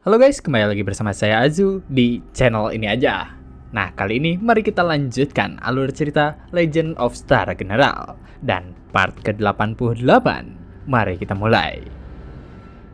Halo guys, kembali lagi bersama saya Azu di channel ini aja. Nah, kali ini mari kita lanjutkan alur cerita Legend of Star General dan part ke-88. Mari kita mulai.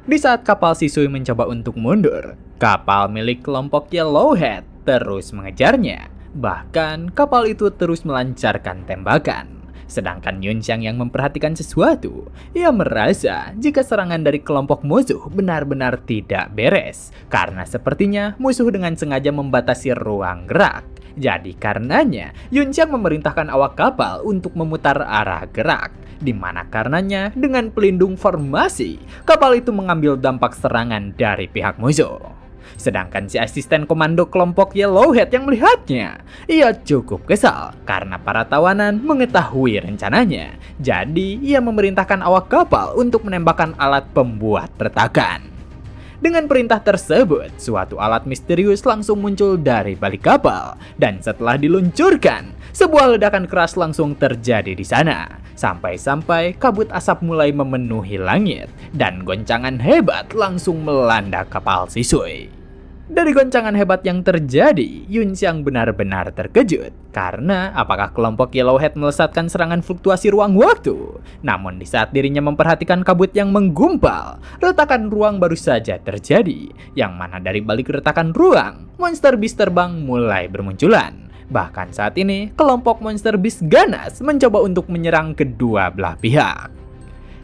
Di saat kapal Shisui mencoba untuk mundur, kapal milik kelompok Yellowhead terus mengejarnya. Bahkan kapal itu terus melancarkan tembakan. Sedangkan Yunxiang yang memperhatikan sesuatu, ia merasa jika serangan dari kelompok musuh benar-benar tidak beres, karena sepertinya musuh dengan sengaja membatasi ruang gerak. Jadi karenanya, Yunxiang memerintahkan awak kapal untuk memutar arah gerak, di mana karenanya dengan pelindung formasi, kapal itu mengambil dampak serangan dari pihak musuh. Sedangkan si asisten komando kelompok Yellowhead yang melihatnya, ia cukup kesal karena para tawanan mengetahui rencananya. Jadi, ia memerintahkan awak kapal untuk menembakkan alat pembuat retakan. Dengan perintah tersebut, suatu alat misterius langsung muncul dari balik kapal. Dan setelah diluncurkan, sebuah ledakan keras langsung terjadi di sana. Sampai-sampai kabut asap mulai memenuhi langit. Dan goncangan hebat langsung melanda kapal Shisui. Dari goncangan hebat yang terjadi, Yunxiang benar-benar terkejut karena apakah kelompok Yellowhead melesatkan serangan fluktuasi ruang waktu. Namun di saat dirinya memperhatikan kabut yang menggumpal, retakan ruang baru saja terjadi, yang mana dari balik retakan ruang, monster beast terbang mulai bermunculan. Bahkan saat ini, kelompok monster beast ganas mencoba untuk menyerang kedua belah pihak.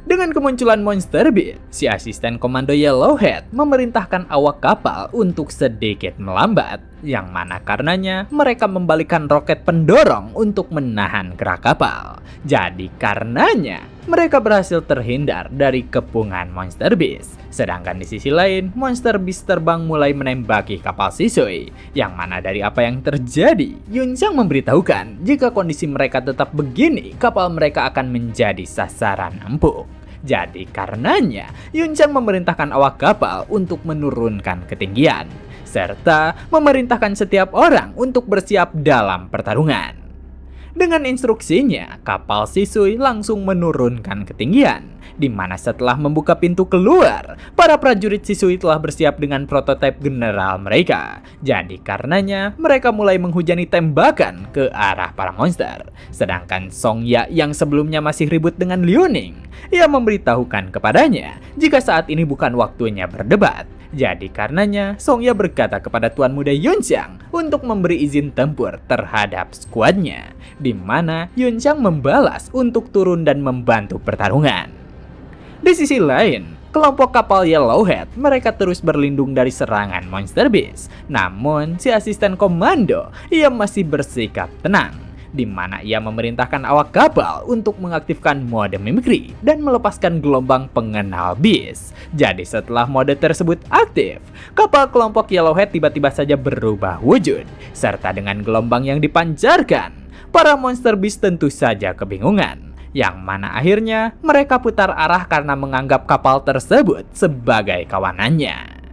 Dengan kemunculan monster beast, si asisten komando Yellowhead memerintahkan awak kapal untuk sedikit melambat, yang mana karenanya mereka membalikkan roket pendorong untuk menahan gerak kapal. Jadi karenanya mereka berhasil terhindar dari kepungan monster beast. Sedangkan di sisi lain, monster beast terbang mulai menembaki kapal Shisui, yang mana dari apa yang terjadi, Yunxiang memberitahukan jika kondisi mereka tetap begini, kapal mereka akan menjadi sasaran empuk. Jadi karenanya, Yunxiang memerintahkan awak kapal untuk menurunkan ketinggian, serta memerintahkan setiap orang untuk bersiap dalam pertarungan. Dengan instruksinya, kapal Shisui langsung menurunkan ketinggian, di mana setelah membuka pintu keluar, para prajurit Shisui telah bersiap dengan prototipe general mereka. Jadi karenanya, mereka mulai menghujani tembakan ke arah para monster. Sedangkan Songya yang sebelumnya masih ribut dengan Liu Ning, ia memberitahukan kepadanya jika saat ini bukan waktunya berdebat. Jadi karenanya, Songya berkata kepada Tuan Muda Yunxiang untuk memberi izin tempur terhadap skuadnya, di mana Yunxiang membalas untuk turun dan membantu pertarungan. Di sisi lain, kelompok kapal Yellowhead mereka terus berlindung dari serangan monster beast. Namun, si asisten komando ia masih bersikap tenang, di mana ia memerintahkan awak kapal untuk mengaktifkan mode mimikri dan melepaskan gelombang pengenal beast. Jadi setelah mode tersebut aktif, kapal kelompok Yellowhead tiba-tiba saja berubah wujud, serta dengan gelombang yang dipancarkan, para monster beast tentu saja kebingungan, yang mana akhirnya mereka putar arah karena menganggap kapal tersebut sebagai kawanannya.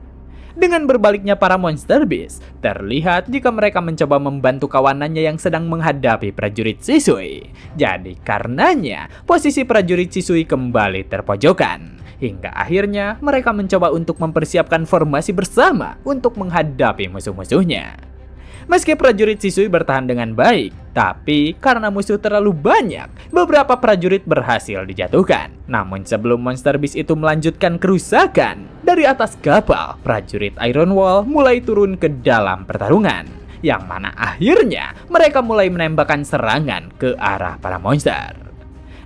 Dengan berbaliknya para monster beast, terlihat jika mereka mencoba membantu kawanannya yang sedang menghadapi prajurit Shisui. Jadi karenanya, posisi prajurit Shisui kembali terpojokan. Hingga akhirnya mereka mencoba untuk mempersiapkan formasi bersama untuk menghadapi musuh-musuhnya. Meski prajurit Shisui bertahan dengan baik, tapi karena musuh terlalu banyak, beberapa prajurit berhasil dijatuhkan. Namun sebelum monster beast itu melanjutkan kerusakan, dari atas kapal, prajurit Iron Wall mulai turun ke dalam pertarungan, yang mana akhirnya mereka mulai menembakkan serangan ke arah para monster.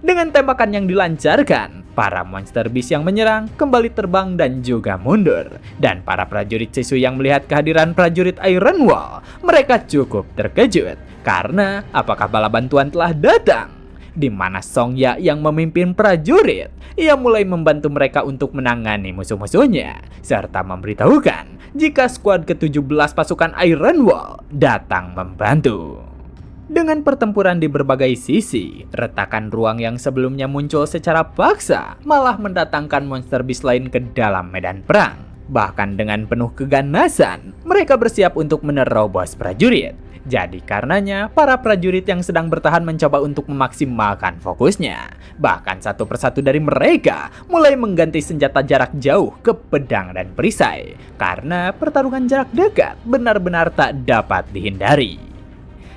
Dengan tembakan yang dilancarkan, para monster beast yang menyerang kembali terbang dan juga mundur. Dan para prajurit Shisui yang melihat kehadiran prajurit Iron Wall, mereka cukup terkejut karena apakah bala bantuan telah datang? Di mana Songya yang memimpin prajurit, ia mulai membantu mereka untuk menangani musuh-musuhnya, serta memberitahukan jika skuad ke-17 pasukan Iron Wall datang membantu. Dengan pertempuran di berbagai sisi, retakan ruang yang sebelumnya muncul secara paksa malah mendatangkan monster beast lain ke dalam medan perang. Bahkan dengan penuh keganasan, mereka bersiap untuk menerobos prajurit. Jadi karenanya, para prajurit yang sedang bertahan mencoba untuk memaksimalkan fokusnya. Bahkan satu persatu dari mereka mulai mengganti senjata jarak jauh ke pedang dan perisai. Karena pertarungan jarak dekat benar-benar tak dapat dihindari.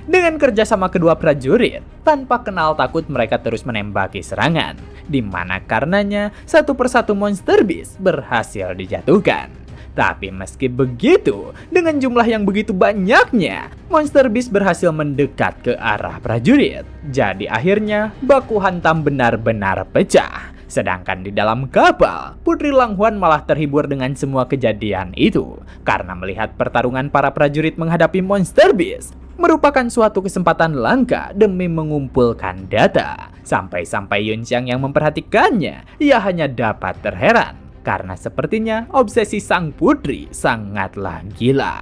Dengan kerjasama kedua prajurit, tanpa kenal takut mereka terus menembaki serangan. Di mana karenanya, satu persatu monster beast berhasil dijatuhkan. Tapi meski begitu, dengan jumlah yang begitu banyaknya, monster beast berhasil mendekat ke arah prajurit. Jadi akhirnya, baku hantam benar-benar pecah. Sedangkan di dalam kapal, Putri Langhuan malah terhibur dengan semua kejadian itu. Karena melihat pertarungan para prajurit menghadapi monster beast merupakan suatu kesempatan langka demi mengumpulkan data. Sampai-sampai Yunxiang yang memperhatikannya, ia hanya dapat terheran. Karena sepertinya obsesi sang putri sangatlah gila.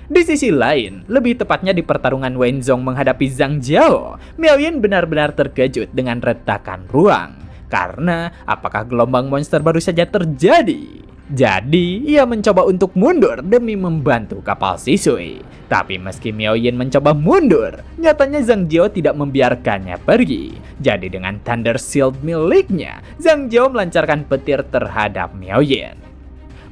Di sisi lain, lebih tepatnya di pertarungan Wenzong menghadapi Zhang Jiao, Miaoyin benar-benar terkejut dengan retakan ruang. Karena apakah gelombang monster baru saja terjadi? Jadi, ia mencoba untuk mundur demi membantu kapal Shisui. Tapi meski Miaoyin mencoba mundur, nyatanya Zhang Jiao tidak membiarkannya pergi. Jadi dengan Thunder Shield miliknya, Zhang Jiao melancarkan petir terhadap Miaoyin.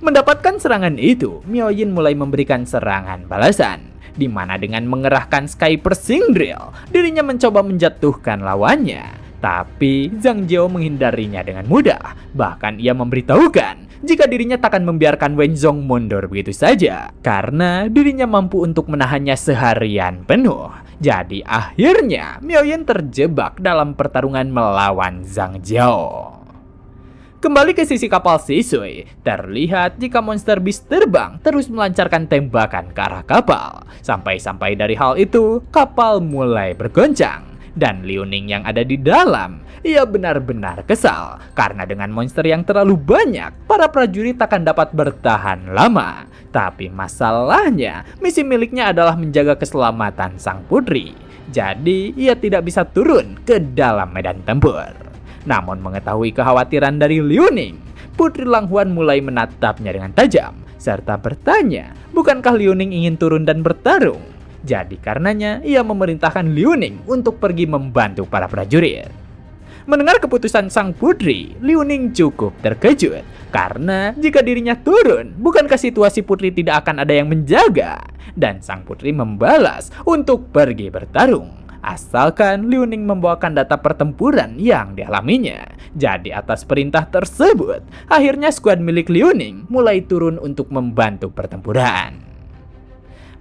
Mendapatkan serangan itu, Miaoyin mulai memberikan serangan balasan. Di mana dengan mengerahkan Sky Piercing Drill, dirinya mencoba menjatuhkan lawannya. Tapi Zhang Jiao menghindarinya dengan mudah. Bahkan ia memberitahukan jika dirinya takkan membiarkan Wenzong mundur begitu saja. Karena dirinya mampu untuk menahannya seharian penuh. Jadi akhirnya Miaoyin terjebak dalam pertarungan melawan Zhang Jiao. Kembali ke sisi kapal Shisui, terlihat jika monster beast terbang terus melancarkan tembakan ke arah kapal. Sampai-sampai dari hal itu, kapal mulai bergoncang. Dan Liu Ning yang ada di dalam, ia benar-benar kesal. Karena dengan monster yang terlalu banyak, para prajurit akan dapat bertahan lama. Tapi masalahnya, misi miliknya adalah menjaga keselamatan sang putri. Jadi, ia tidak bisa turun ke dalam medan tempur. Namun mengetahui kekhawatiran dari Liu Ning, Putri Langhuan mulai menatapnya dengan tajam. Serta bertanya, bukankah Liu Ning ingin turun dan bertarung? Jadi karenanya ia memerintahkan Liu Ning untuk pergi membantu para prajurit. Mendengar keputusan sang putri, Liu Ning cukup terkejut. Karena jika dirinya turun, bukankah situasi putri tidak akan ada yang menjaga? Dan sang putri membalas untuk pergi bertarung. Asalkan Liu Ning membawakan data pertempuran yang dialaminya. Jadi atas perintah tersebut, akhirnya skuad milik Liu Ning mulai turun untuk membantu pertempuran.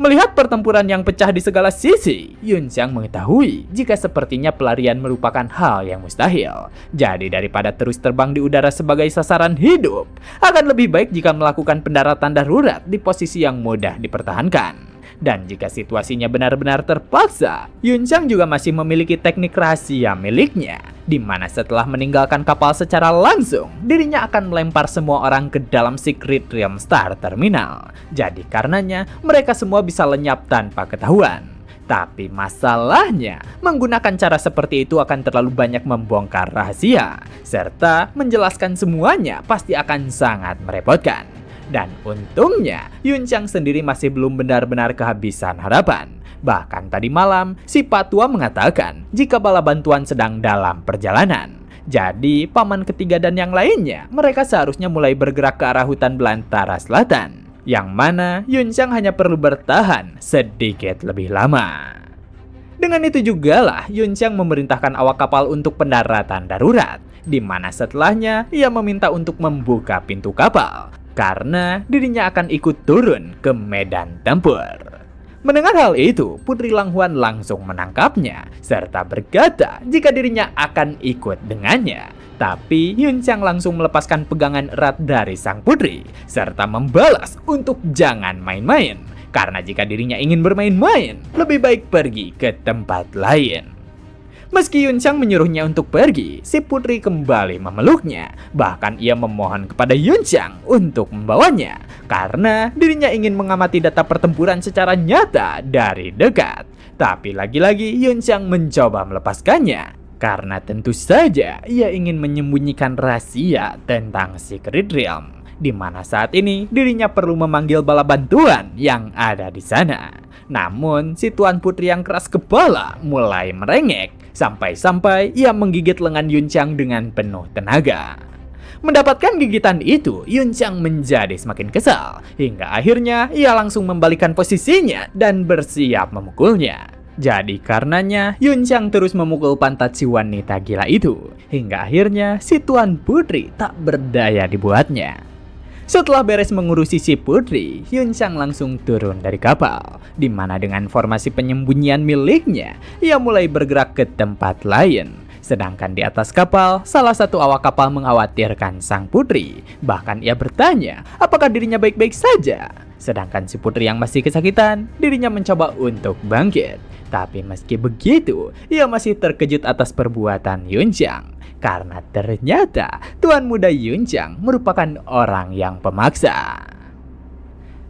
Melihat pertempuran yang pecah di segala sisi, Yunxiang mengetahui jika sepertinya pelarian merupakan hal yang mustahil. Jadi daripada terus terbang di udara sebagai sasaran hidup, akan lebih baik jika melakukan pendaratan darurat di posisi yang mudah dipertahankan. Dan jika situasinya benar-benar terpaksa, Yunxiang juga masih memiliki teknik rahasia miliknya, di mana setelah meninggalkan kapal secara langsung, dirinya akan melempar semua orang ke dalam Secret Realm Star Terminal. Jadi karenanya, mereka semua bisa lenyap tanpa ketahuan. Tapi masalahnya, menggunakan cara seperti itu akan terlalu banyak membongkar rahasia, serta menjelaskan semuanya pasti akan sangat merepotkan. Dan untungnya, Yunxiang sendiri masih belum benar-benar kehabisan harapan. Bahkan tadi malam, si Patua mengatakan jika bala bantuan sedang dalam perjalanan. Jadi, paman ketiga dan yang lainnya, mereka seharusnya mulai bergerak ke arah hutan belantara selatan. Yang mana Yunxiang hanya perlu bertahan sedikit lebih lama. Dengan itu jugalah Yunxiang memerintahkan awak kapal untuk pendaratan darurat. Di mana setelahnya, ia meminta untuk membuka pintu kapal. Karena dirinya akan ikut turun ke medan tempur. Mendengar hal itu, Putri Langhuan langsung menangkapnya, serta berkata jika dirinya akan ikut dengannya. Tapi Yunxiang langsung melepaskan pegangan erat dari sang putri, serta membalas untuk jangan main-main. Karena jika dirinya ingin bermain-main, lebih baik pergi ke tempat lain. Meski Yunxiang menyuruhnya untuk pergi, si putri kembali memeluknya. Bahkan ia memohon kepada Yunxiang untuk membawanya, karena dirinya ingin mengamati data pertempuran secara nyata dari dekat. Tapi lagi-lagi Yunxiang mencoba melepaskannya, karena tentu saja ia ingin menyembunyikan rahasia tentang Secret Realm. di mana saat ini dirinya perlu memanggil bala bantuan yang ada di sana. Namun, si Tuan Putri yang keras kepala mulai merengek, sampai-sampai ia menggigit lengan Yun Chang dengan penuh tenaga. Mendapatkan gigitan itu, Yun Chang menjadi semakin kesal, hingga akhirnya ia langsung membalikan posisinya dan bersiap memukulnya. Jadi karenanya, Yun Chang terus memukul pantat si wanita gila itu, hingga akhirnya si Tuan Putri tak berdaya dibuatnya. Setelah beres mengurusi si putri, Yun Chang langsung turun dari kapal, di mana dengan formasi penyembunyian miliknya, ia mulai bergerak ke tempat lain. Sedangkan di atas kapal, salah satu awak kapal mengkhawatirkan sang putri. Bahkan ia bertanya, apakah dirinya baik-baik saja? Sedangkan si putri yang masih kesakitan, dirinya mencoba untuk bangkit. Tapi meski begitu, ia masih terkejut atas perbuatan Yun Chang. Karena ternyata Tuan Muda Yun Chang merupakan orang yang pemaksa.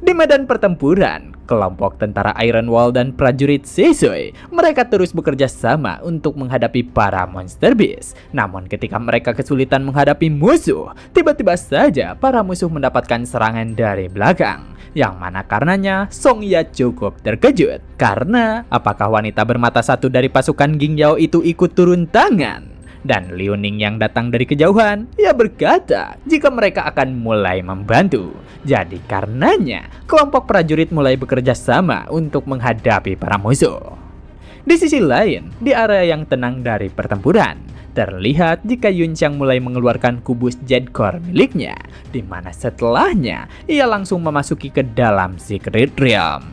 Di medan pertempuran, kelompok tentara Iron Wall dan prajurit Sesoi, mereka terus bekerja sama untuk menghadapi para monster beast. Namun ketika mereka kesulitan menghadapi musuh, tiba-tiba saja para musuh mendapatkan serangan dari belakang. Yang mana karenanya Song Ya cukup terkejut. Karena apakah wanita bermata satu dari pasukan Ging Yao itu ikut turun tangan? Dan Liu Ning yang datang dari kejauhan, ia berkata jika mereka akan mulai membantu. Jadi karenanya, kelompok prajurit mulai bekerja sama untuk menghadapi para musuh. Di sisi lain, di area yang tenang dari pertempuran, terlihat jika Yun Chang mulai mengeluarkan kubus Jade Core miliknya, di mana setelahnya ia langsung memasuki ke dalam Secret Realm.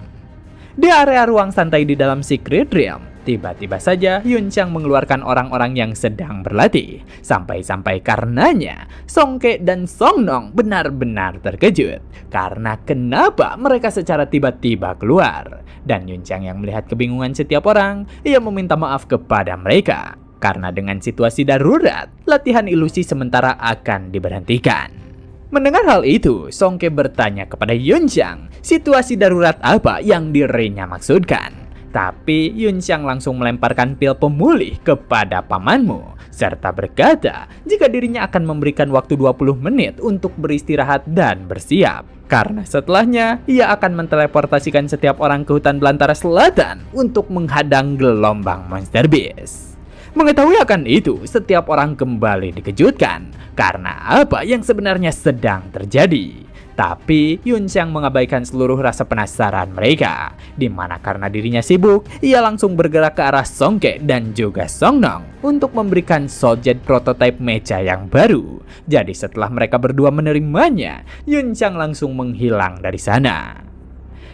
Di area ruang santai di dalam Secret Realm, tiba-tiba saja Yun Chang mengeluarkan orang-orang yang sedang berlatih. Sampai-sampai karenanya, Song Ke dan Song Nong benar-benar terkejut. Karena kenapa mereka secara tiba-tiba keluar. Dan Yun Chang yang melihat kebingungan setiap orang, ia meminta maaf kepada mereka. Karena dengan situasi darurat, latihan ilusi sementara akan diberhentikan. Mendengar hal itu, Song Ke bertanya kepada Yun Chang, situasi darurat apa yang dirinya maksudkan. Tapi Yun Chang langsung melemparkan pil pemulih kepada pamanmu, serta berkata jika dirinya akan memberikan waktu 20 menit untuk beristirahat dan bersiap. Karena setelahnya, ia akan menteleportasikan setiap orang ke hutan belantara selatan untuk menghadang gelombang Monster Beast. Mengetahui akan itu, setiap orang kembali dikejutkan karena apa yang sebenarnya sedang terjadi. Tapi Yun Chang mengabaikan seluruh rasa penasaran mereka, di mana karena dirinya sibuk, ia langsung bergerak ke arah Song Ke dan juga Song Nong untuk memberikan Soul Jade prototype mecha yang baru. Jadi setelah mereka berdua menerimanya, Yun Chang langsung menghilang dari sana.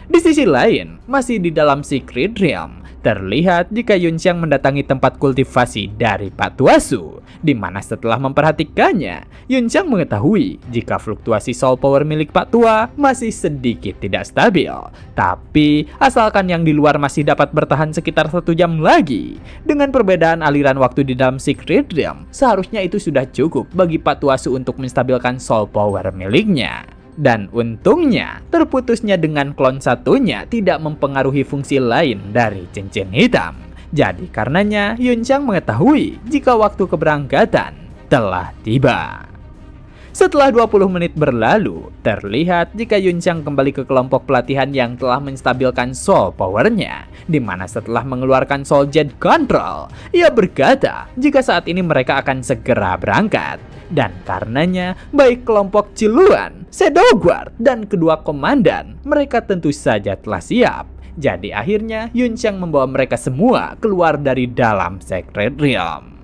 Di sisi lain, masih di dalam Secret Realm, terlihat jika Yun Chang mendatangi tempat kultivasi dari Pak Tuasu, di mana setelah memperhatikannya, Yun Chang mengetahui jika fluktuasi soul power milik Pak Tua masih sedikit tidak stabil. Tapi, asalkan yang di luar masih dapat bertahan sekitar 1 jam lagi, dengan perbedaan aliran waktu di dalam Secret Realm, seharusnya itu sudah cukup bagi Pak Tuasu untuk menstabilkan soul power miliknya. Dan untungnya, terputusnya dengan klon satunya tidak mempengaruhi fungsi lain dari cincin hitam. Jadi karenanya, Yun Chang mengetahui jika waktu keberangkatan telah tiba. Setelah 20 menit berlalu, terlihat jika Yun Chang kembali ke kelompok pelatihan yang telah menstabilkan soul powernya, di mana setelah mengeluarkan Soul Jade Control, ia berkata jika saat ini mereka akan segera berangkat. Dan karenanya, baik kelompok Ciluan, Shadow Guard, dan kedua komandan, mereka tentu saja telah siap. Jadi akhirnya Yun Chang membawa mereka semua keluar dari dalam Secret Realm.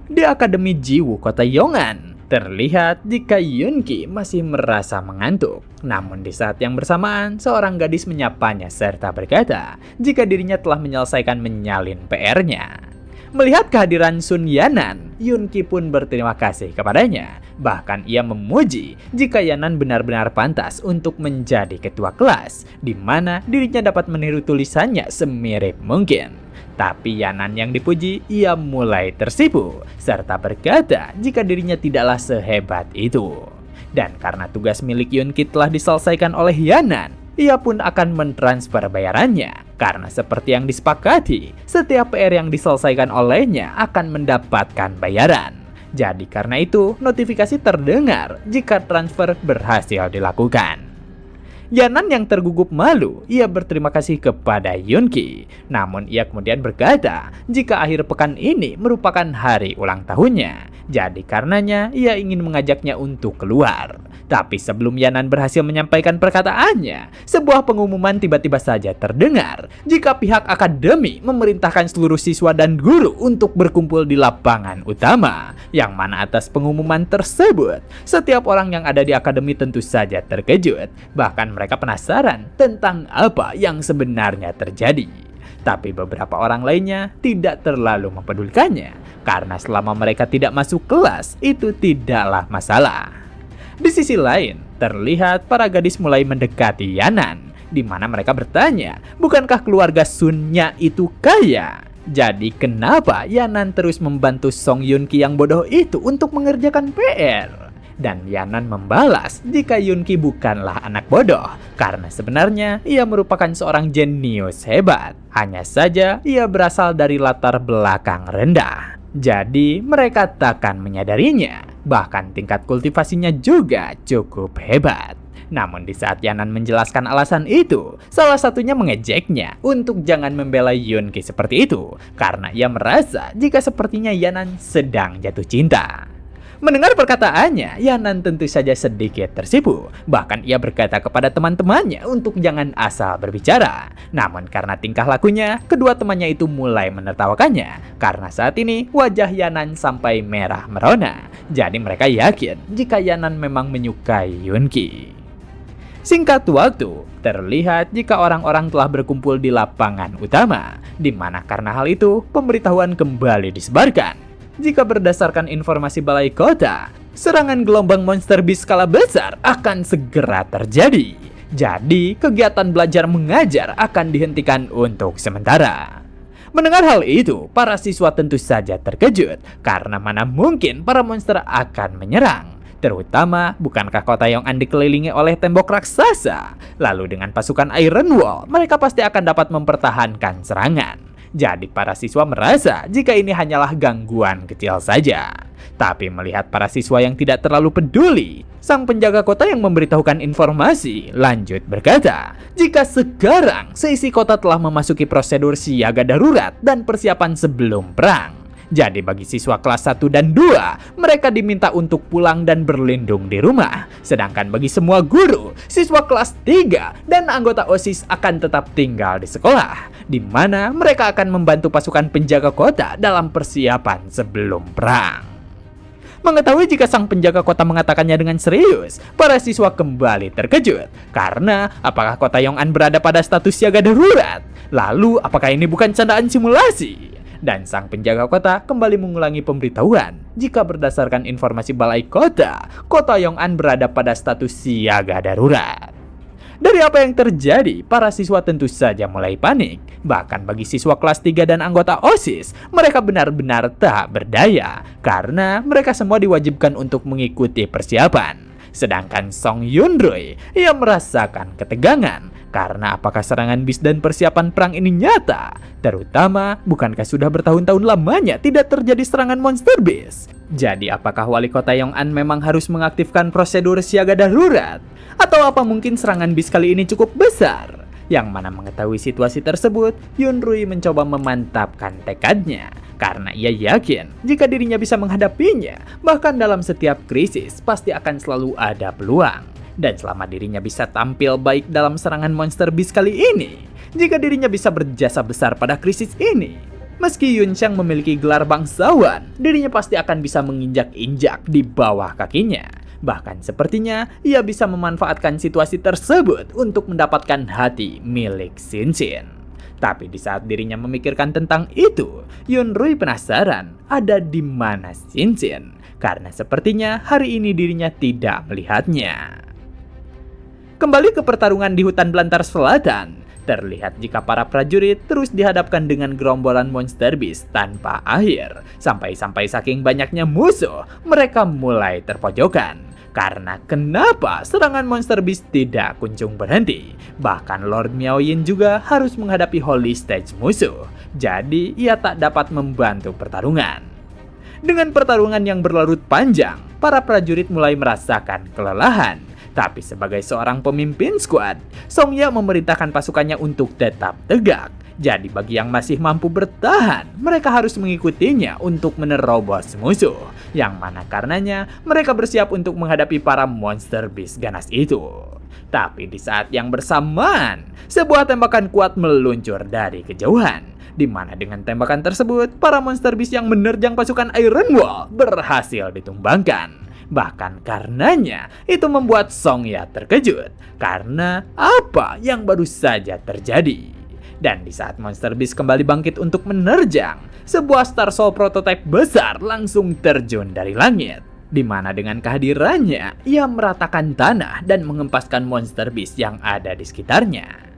Di Akademi Jiwu Kota Yongan, terlihat jika Yun Qi masih merasa mengantuk. Namun di saat yang bersamaan, seorang gadis menyapanya serta berkata jika dirinya telah menyelesaikan menyalin PR-nya. Melihat kehadiran Sun Yanan, Yun Qi pun berterima kasih kepadanya. Bahkan ia memuji jika Yanan benar-benar pantas untuk menjadi ketua kelas, di mana dirinya dapat meniru tulisannya semirip mungkin. Tapi Yanan yang dipuji, ia mulai tersipu, serta berkata jika dirinya tidaklah sehebat itu. Dan karena tugas milik Yun Qi telah diselesaikan oleh Yanan, ia pun akan mentransfer bayarannya. Karena seperti yang disepakati, setiap PR yang diselesaikan olehnya akan mendapatkan bayaran. Jadi karena itu, notifikasi terdengar jika transfer berhasil dilakukan. Yanan yang tergugup malu, ia berterima kasih kepada Yunki. Namun ia kemudian berkata jika akhir pekan ini merupakan hari ulang tahunnya. Jadi karenanya ia ingin mengajaknya untuk keluar. Tapi sebelum Yanan berhasil menyampaikan perkataannya, sebuah pengumuman tiba-tiba saja terdengar jika pihak akademi memerintahkan seluruh siswa dan guru untuk berkumpul di lapangan utama. Yang mana atas pengumuman tersebut, setiap orang yang ada di akademi tentu saja terkejut. Bahkan mereka penasaran tentang apa yang sebenarnya terjadi. Tapi beberapa orang lainnya tidak terlalu mempedulikannya, karena selama mereka tidak masuk kelas, itu tidaklah masalah. Di sisi lain, terlihat para gadis mulai mendekati Yanan, di mana mereka bertanya, bukankah keluarga Sunnya itu kaya? Jadi kenapa Yanan terus membantu Song Yunki yang bodoh itu untuk mengerjakan PR? Dan Yanan membalas jika Yunki bukanlah anak bodoh, karena sebenarnya ia merupakan seorang jenius hebat. Hanya saja ia berasal dari latar belakang rendah. Jadi mereka takkan menyadarinya. Bahkan tingkat kultivasinya juga cukup hebat. Namun di saat Yanan menjelaskan alasan itu, salah satunya mengejeknya untuk jangan membela Yunki seperti itu, karena ia merasa jika sepertinya Yanan sedang jatuh cinta. Mendengar perkataannya, Yanan tentu saja sedikit tersipu. Bahkan ia berkata kepada teman-temannya untuk jangan asal berbicara. Namun karena tingkah lakunya, kedua temannya itu mulai menertawakannya. Karena saat ini wajah Yanan sampai merah merona. Jadi mereka yakin jika Yanan memang menyukai Yunki. Singkat waktu, terlihat jika orang-orang telah berkumpul di lapangan utama, di mana karena hal itu, pemberitahuan kembali disebarkan. Jika berdasarkan informasi balai kota, serangan gelombang monster beast skala besar akan segera terjadi. Jadi, kegiatan belajar mengajar akan dihentikan untuk sementara. Mendengar hal itu, para siswa tentu saja terkejut, karena mana mungkin para monster akan menyerang. Terutama, bukankah kota Yong'an dikelilingi oleh tembok raksasa? Lalu dengan pasukan Iron Wall, mereka pasti akan dapat mempertahankan serangan. Jadi para siswa merasa jika ini hanyalah gangguan kecil saja. Tapi melihat para siswa yang tidak terlalu peduli, sang penjaga kota yang memberitahukan informasi lanjut berkata, jika sekarang seisi kota telah memasuki prosedur siaga darurat dan persiapan sebelum perang. Jadi bagi siswa kelas 1 dan 2, mereka diminta untuk pulang dan berlindung di rumah. Sedangkan bagi semua guru, siswa kelas 3 dan anggota OSIS akan tetap tinggal di sekolah, di mana mereka akan membantu pasukan penjaga kota dalam persiapan sebelum perang. Mengetahui jika sang penjaga kota mengatakannya dengan serius, para siswa kembali terkejut. Karena apakah kota Yong'an berada pada status siaga darurat? Lalu apakah ini bukan candaan simulasi? Dan sang penjaga kota kembali mengulangi pemberitahuan jika berdasarkan informasi balai kota, kota Yong'an berada pada status siaga darurat. Dari apa yang terjadi, para siswa tentu saja mulai panik. Bahkan bagi siswa kelas 3 dan anggota OSIS, mereka benar-benar tak berdaya karena mereka semua diwajibkan untuk mengikuti persiapan. Sedangkan Song Yunrui, ia merasakan ketegangan karena apakah serangan bis dan persiapan perang ini nyata? Terutama, bukankah sudah bertahun-tahun lamanya tidak terjadi serangan monster bis? Jadi apakah wali kota Yong'an memang harus mengaktifkan prosedur siaga darurat? Atau apa mungkin serangan bis kali ini cukup besar? Yang mana mengetahui situasi tersebut, Yunrui mencoba memantapkan tekadnya. Karena ia yakin jika dirinya bisa menghadapinya, bahkan dalam setiap krisis pasti akan selalu ada peluang. Dan selama dirinya bisa tampil baik dalam serangan monster beast kali ini, jika dirinya bisa berjasa besar pada krisis ini, meski Yunxiang memiliki gelar bangsawan, dirinya pasti akan bisa menginjak-injak di bawah kakinya. Bahkan sepertinya ia bisa memanfaatkan situasi tersebut untuk mendapatkan hati milik Xin. Tapi di saat dirinya memikirkan tentang itu, Yunrui penasaran ada di mana Xin, karena sepertinya hari ini dirinya tidak melihatnya. Kembali ke pertarungan di hutan belantara selatan, terlihat jika para prajurit terus dihadapkan dengan gerombolan monster beast tanpa akhir. Sampai-sampai saking banyaknya musuh, mereka mulai terpojokan. Karena kenapa serangan monster beast tidak kunjung berhenti. Bahkan Lord Miaoyin juga harus menghadapi holy stage musuh. Jadi ia tak dapat membantu pertarungan. Dengan pertarungan yang berlarut panjang, para prajurit mulai merasakan kelelahan. Tapi sebagai seorang pemimpin skuad, Song Ya memerintahkan pasukannya untuk tetap tegak. Jadi bagi yang masih mampu bertahan, mereka harus mengikutinya untuk menerobos musuh. Yang mana karenanya mereka bersiap untuk menghadapi para monster beast ganas itu. Tapi di saat yang bersamaan, sebuah tembakan kuat meluncur dari kejauhan. Di mana dengan tembakan tersebut, para monster beast yang menerjang pasukan Iron Wall berhasil ditumbangkan. Bahkan karenanya, itu membuat Song Ya terkejut. Karena apa yang baru saja terjadi? Dan di saat monster beast kembali bangkit untuk menerjang, sebuah Star Soul prototype besar langsung terjun dari langit. Di mana dengan kehadirannya, ia meratakan tanah dan mengempaskan monster beast yang ada di sekitarnya.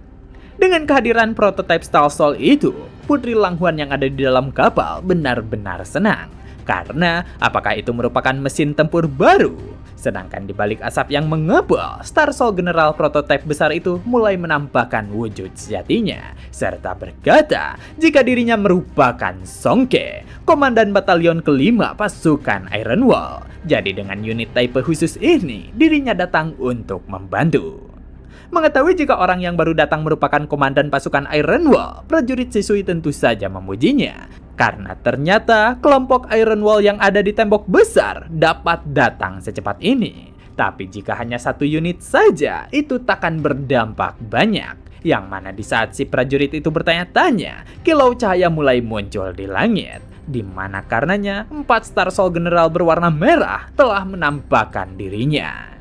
Dengan kehadiran prototipe Star Soul itu, Putri Langhuan yang ada di dalam kapal benar-benar senang. Karena apakah itu merupakan mesin tempur baru? Sedangkan di balik asap yang mengepul, Star Soul General prototipe besar itu mulai menampakkan wujud sejatinya. Serta berkata jika dirinya merupakan Songke, komandan batalion kelima pasukan Iron Wall. Jadi dengan unit tipe khusus ini, dirinya datang untuk membantu. Mengetahui jika orang yang baru datang merupakan komandan pasukan Iron Wall, prajurit Shisui tentu saja memujinya. Karena ternyata kelompok Iron Wall yang ada di tembok besar dapat datang secepat ini. Tapi jika hanya satu unit saja, itu takkan berdampak banyak. Yang mana di saat si prajurit itu bertanya-tanya, kilau cahaya mulai muncul di langit. Di mana karenanya 4 Star Soul General berwarna merah telah menampakkan dirinya.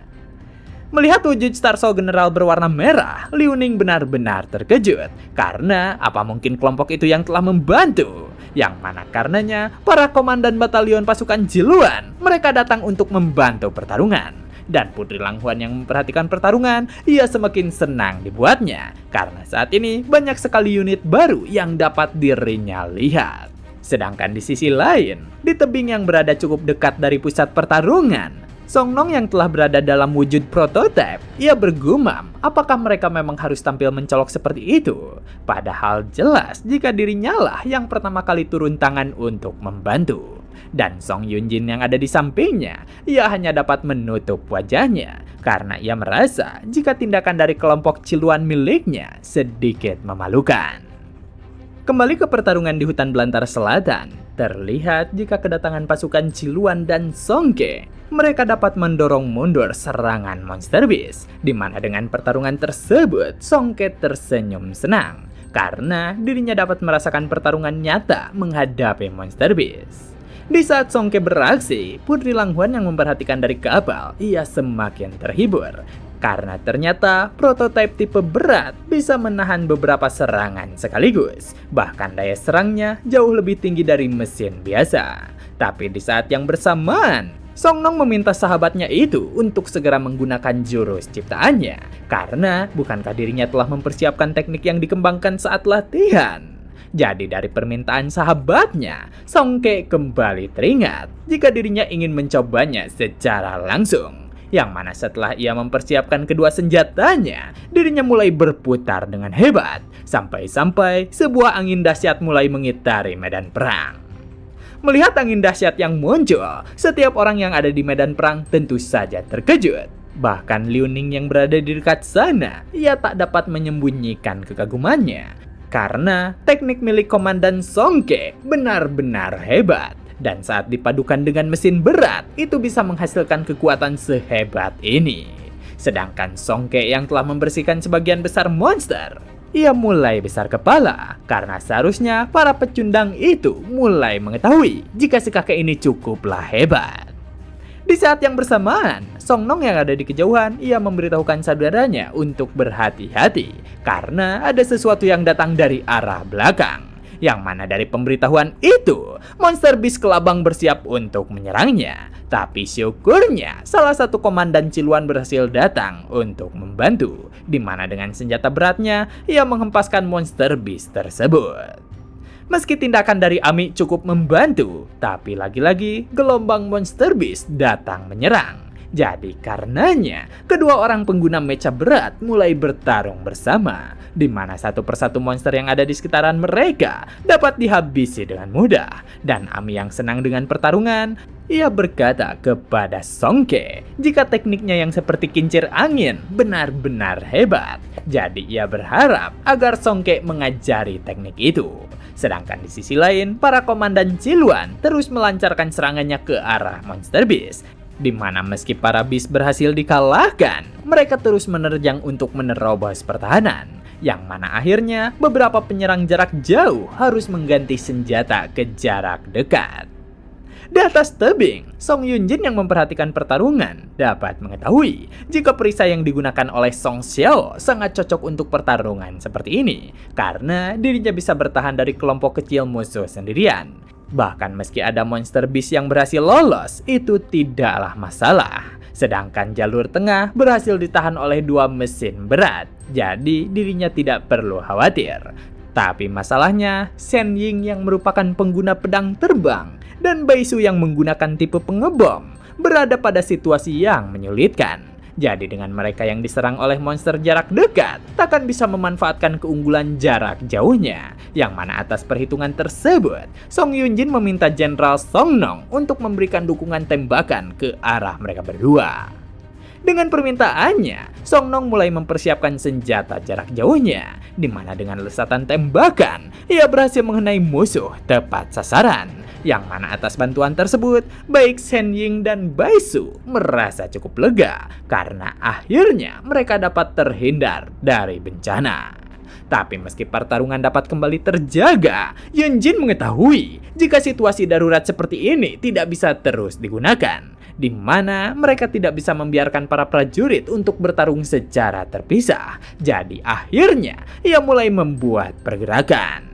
Melihat wujud Star Soul General berwarna merah, Liu Ning benar-benar terkejut. Karena apa mungkin kelompok itu yang telah membantu? Yang mana karenanya, para komandan batalion pasukan Jiluan, mereka datang untuk membantu pertarungan. Dan Putri Langhuan yang memperhatikan pertarungan, ia semakin senang dibuatnya. Karena saat ini banyak sekali unit baru yang dapat dirinya lihat. Sedangkan di sisi lain, di tebing yang berada cukup dekat dari pusat pertarungan, Song Nong yang telah berada dalam wujud prototipe, ia bergumam apakah mereka memang harus tampil mencolok seperti itu. Padahal jelas jika dirinya lah yang pertama kali turun tangan untuk membantu. Dan Song Yunjin yang ada di sampingnya, ia hanya dapat menutup wajahnya. Karena ia merasa jika tindakan dari kelompok Ciluan miliknya sedikit memalukan. Kembali ke pertarungan di hutan belantara selatan, terlihat jika kedatangan pasukan Ciluan dan Songke, mereka dapat mendorong mundur serangan Monster Beast. Di mana dengan pertarungan tersebut, Songke tersenyum senang. Karena dirinya dapat merasakan pertarungan nyata menghadapi Monster Beast. Di saat Songke beraksi, Putri Langhuan yang memperhatikan dari kapal, ia semakin terhibur. Karena ternyata prototipe tipe berat bisa menahan beberapa serangan sekaligus. Bahkan daya serangnya jauh lebih tinggi dari mesin biasa. Tapi di saat yang bersamaan, Song Nong meminta sahabatnya itu untuk segera menggunakan jurus ciptaannya. Karena bukankah dirinya telah mempersiapkan teknik yang dikembangkan saat latihan? Jadi dari permintaan sahabatnya, Songke kembali teringat jika dirinya ingin mencobanya secara langsung. Yang mana setelah ia mempersiapkan kedua senjatanya, dirinya mulai berputar dengan hebat. Sampai-sampai sebuah angin dahsyat mulai mengitari medan perang. Melihat angin dahsyat yang muncul, setiap orang yang ada di medan perang tentu saja terkejut. Bahkan Liu Ning yang berada di dekat sana, ia tak dapat menyembunyikan kekagumannya. Karena teknik milik Komandan Songke benar-benar hebat. Dan saat dipadukan dengan mesin berat, itu bisa menghasilkan kekuatan sehebat ini. Sedangkan Songke yang telah membersihkan sebagian besar monster, ia mulai besar kepala. Karena seharusnya para pecundang itu mulai mengetahui jika si kakek ini cukuplah hebat. Di saat yang bersamaan, Song Nong yang ada di kejauhan, ia memberitahukan saudaranya untuk berhati-hati. Karena ada sesuatu yang datang dari arah belakang. Yang mana dari pemberitahuan itu, Monster Beast Kelabang bersiap untuk menyerangnya. Tapi syukurnya, salah satu komandan Ciluan berhasil datang untuk membantu. Di mana dengan senjata beratnya, ia menghempaskan Monster Beast tersebut. Meski tindakan dari Ami cukup membantu, tapi lagi-lagi gelombang Monster Beast datang menyerang. Jadi karenanya, kedua orang pengguna mecha berat mulai bertarung bersama, di mana satu persatu monster yang ada di sekitaran mereka dapat dihabisi dengan mudah. Dan Ami yang senang dengan pertarungan, ia berkata kepada Songke jika tekniknya yang seperti kincir angin benar-benar hebat. Jadi ia berharap agar Songke mengajari teknik itu. Sedangkan di sisi lain, para komandan Ciluan terus melancarkan serangannya ke arah Monster Beast, di mana meski para Beast berhasil dikalahkan, mereka terus menerjang untuk menerobos pertahanan, yang mana akhirnya beberapa penyerang jarak jauh harus mengganti senjata ke jarak dekat. Di atas tebing, Song Yunjin yang memperhatikan pertarungan dapat mengetahui jika perisai yang digunakan oleh Song Xiao sangat cocok untuk pertarungan seperti ini, karena dirinya bisa bertahan dari kelompok kecil musuh sendirian. Bahkan meski ada monster beast yang berhasil lolos, itu tidaklah masalah. Sedangkan jalur tengah berhasil ditahan oleh dua mesin berat, jadi dirinya tidak perlu khawatir. Tapi masalahnya, Shen Ying yang merupakan pengguna pedang terbang dan Baisu yang menggunakan tipe pengebom berada pada situasi yang menyulitkan. Jadi dengan mereka yang diserang oleh monster jarak dekat, takkan bisa memanfaatkan keunggulan jarak jauhnya. Yang mana atas perhitungan tersebut, Song Yunjin meminta Jenderal Song Nong untuk memberikan dukungan tembakan ke arah mereka berdua. Dengan permintaannya, Song Nong mulai mempersiapkan senjata jarak jauhnya, di mana dengan lesatan tembakan, ia berhasil mengenai musuh tepat sasaran. Yang mana atas bantuan tersebut, baik Shen Ying dan Baisu merasa cukup lega, karena akhirnya mereka dapat terhindar dari bencana. Tapi meski pertarungan dapat kembali terjaga, Yunjin mengetahui jika situasi darurat seperti ini tidak bisa terus digunakan, di mana mereka tidak bisa membiarkan para prajurit untuk bertarung secara terpisah. Jadi akhirnya ia mulai membuat pergerakan.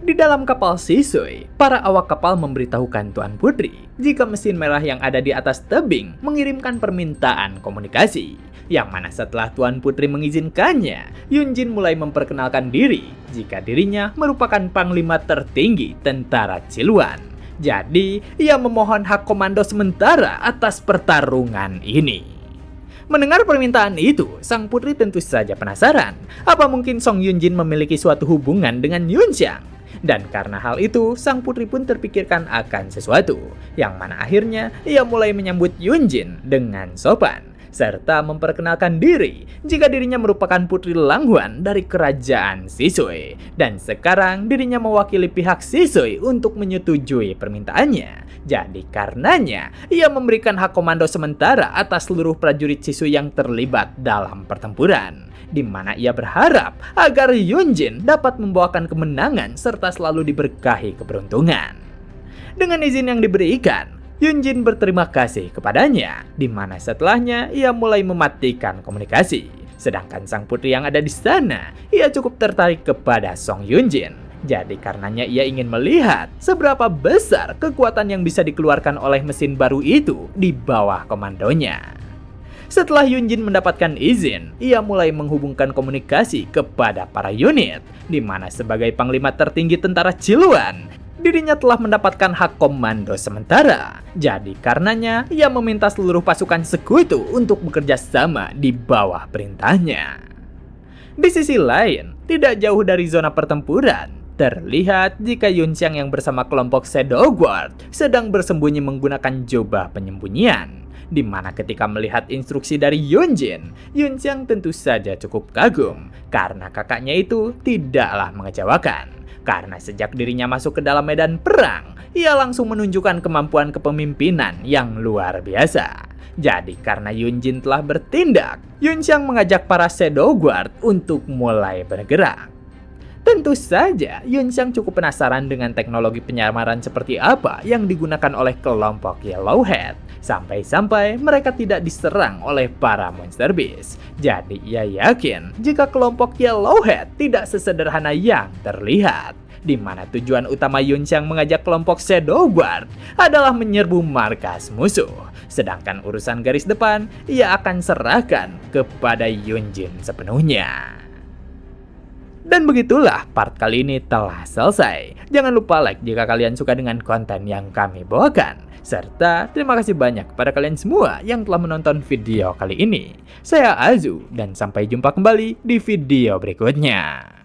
Di dalam kapal Shisui, para awak kapal memberitahukan Tuan Putri jika mesin merah yang ada di atas tebing mengirimkan permintaan komunikasi. Yang mana setelah Tuan Putri mengizinkannya, Yunjin mulai memperkenalkan diri jika dirinya merupakan panglima tertinggi tentara Ciluan. Jadi, ia memohon hak komando sementara atas pertarungan ini. Mendengar permintaan itu, sang putri tentu saja penasaran, apa mungkin Song Yunjin memiliki suatu hubungan dengan Yunxiang. Dan karena hal itu, sang putri pun terpikirkan akan sesuatu, yang mana akhirnya ia mulai menyambut Yunjin dengan sopan, serta memperkenalkan diri jika dirinya merupakan putri Langhuan dari kerajaan Shisui. Dan sekarang dirinya mewakili pihak Shisui untuk menyetujui permintaannya. Jadi karenanya, ia memberikan hak komando sementara atas seluruh prajurit Shisui yang terlibat dalam pertempuran, di mana ia berharap agar Yunjin dapat membawakan kemenangan serta selalu diberkahi keberuntungan. Dengan izin yang diberikan, Yunjin berterima kasih kepadanya, di mana setelahnya ia mulai mematikan komunikasi. Sedangkan sang putri yang ada di sana, ia cukup tertarik kepada Song Yunjin. Jadi karenanya ia ingin melihat seberapa besar kekuatan yang bisa dikeluarkan oleh mesin baru itu di bawah komandonya. Setelah Yunjin mendapatkan izin, ia mulai menghubungkan komunikasi kepada para unit, di mana sebagai panglima tertinggi tentara Ciluan, dirinya telah mendapatkan hak komando sementara. Jadi karenanya, ia meminta seluruh pasukan sekutu untuk bekerja sama di bawah perintahnya. Di sisi lain, tidak jauh dari zona pertempuran, terlihat jika Yunxiang yang bersama kelompok Shadow Guard sedang bersembunyi menggunakan jubah penyembunyian. Di mana ketika melihat instruksi dari Yunjin, Yunxiang tentu saja cukup kagum karena kakaknya itu tidaklah mengecewakan. Karena sejak dirinya masuk ke dalam medan perang, ia langsung menunjukkan kemampuan kepemimpinan yang luar biasa. Jadi karena Yunjin telah bertindak, Yunxiang mengajak para Shadow Guard untuk mulai bergerak. Tentu saja, Yunxiang cukup penasaran dengan teknologi penyamaran seperti apa yang digunakan oleh kelompok Yellowhead. Sampai-sampai mereka tidak diserang oleh para monster beast. Jadi ia yakin jika kelompok Yellowhead tidak sesederhana yang terlihat. Di mana tujuan utama Yunxiang mengajak kelompok Shadow Guard adalah menyerbu markas musuh. Sedangkan urusan garis depan, ia akan serahkan kepada Yunjin sepenuhnya. Dan begitulah part kali ini telah selesai. Jangan lupa like jika kalian suka dengan konten yang kami bawakan. Serta terima kasih banyak kepada kalian semua yang telah menonton video kali ini. Saya Azu dan sampai jumpa kembali di video berikutnya.